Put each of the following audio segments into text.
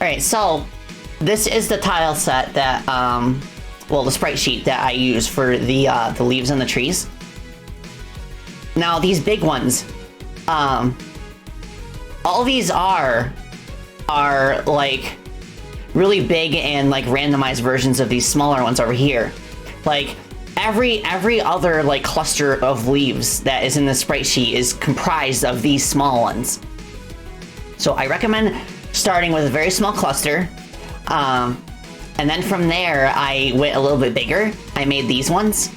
Alright, so this is the tile set that, well, the sprite sheet that I use for the leaves and the trees. Now, these big ones, all these are like really big and like randomized versions of these smaller ones over here. Like every other like cluster of leaves that is in the sprite sheet is comprised of these small ones. So I recommend starting with a very small cluster, and then from there I went a little bit bigger. I made these ones,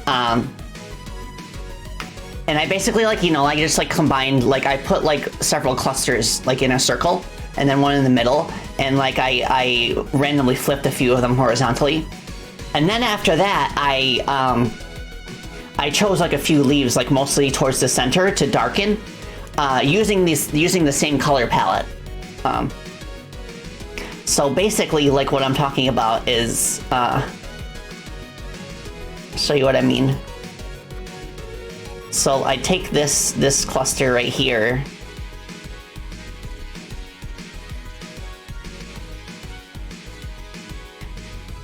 and I basically like, you know, I just like combined, like I put like several clusters like in a circle and then one in the middle, and like I randomly flipped a few of them horizontally. And then after that, I chose like a few leaves, like mostly towards the center to darken, using the same color palette. So basically, like what I'm talking about is, show you what I mean. So I take this cluster right here,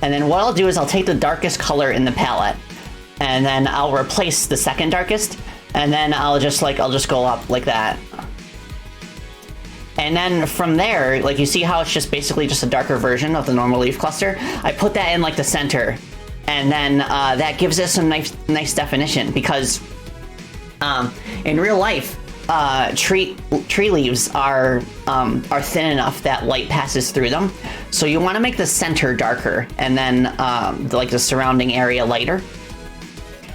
and then what I'll do is I'll take the darkest color in the palette, and then I'll replace the second darkest, and then I'll just go up like that. And then from there, like you see how it's just basically just a darker version of the normal leaf cluster? I put that in like the center, and then that gives it some nice definition, because in real life, tree leaves are thin enough that light passes through them. So you want to make the center darker, and then like the surrounding area lighter.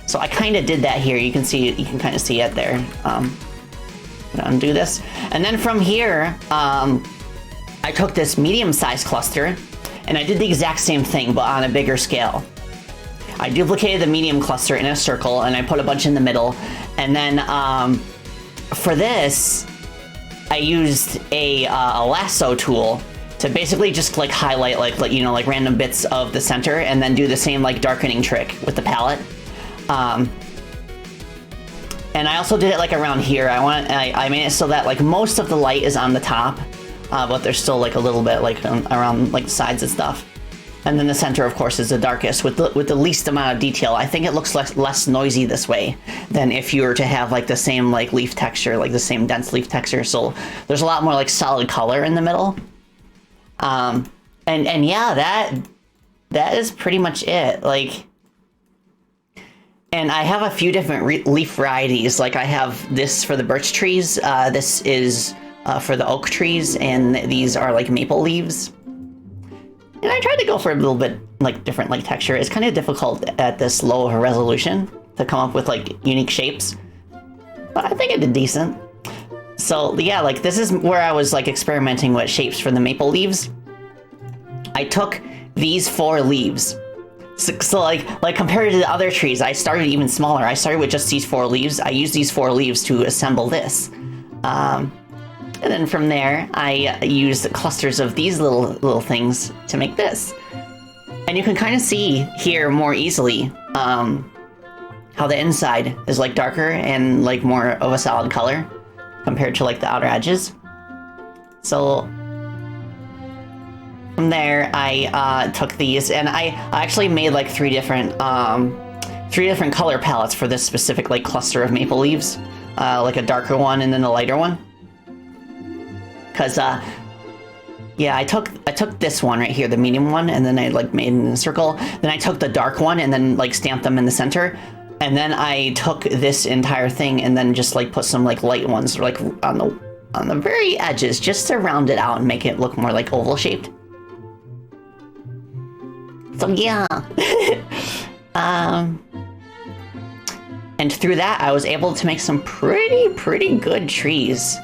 So I kind of did that here. You can kind of see it there. Undo this, and then from here, I took this medium-sized cluster, and I did the exact same thing, but on a bigger scale. I duplicated the medium cluster in a circle, and I put a bunch in the middle. And then for this, I used a lasso tool to basically just like highlight like you know, like random bits of the center, and then do the same like darkening trick with the palette. And I also did it like around here. I made it so that like most of the light is on the top, but there's still like a little bit like around like the sides and stuff. And then the center, of course, is the darkest with the least amount of detail. I think it looks less noisy this way than if you were to have like the same like leaf texture, like the same dense leaf texture. So there's a lot more like solid color in the middle. And yeah, that is pretty much it. Like, and I have a few different leaf varieties. Like I have this for the birch trees. This is for the oak trees, and these are like maple leaves. And I tried to go for a little bit like different like texture. It's kind of difficult at this low of a resolution to come up with like unique shapes, but I think I did decent. So yeah, like this is where I was like experimenting with shapes for the maple leaves. I took these 4 leaves. So like compared to the other trees, I started even smaller. I started with just these 4 leaves. I used these 4 leaves to assemble this. And then from there, I used clusters of these little things to make this. And you can kind of see here more easily how the inside is like darker and like more of a solid color compared to like the outer edges. So from there, I took these, and I actually made like 3 different color palettes for this specific like cluster of maple leaves, like a darker one and then a lighter one. Cause yeah, I took this one right here, the medium one, and then I like made it in a circle. Then I took the dark one and then like stamped them in the center. And then I took this entire thing and then just like put some like light ones like on the very edges, just to round it out and make it look more like oval shaped. So yeah. And through that, I was able to make some pretty good trees.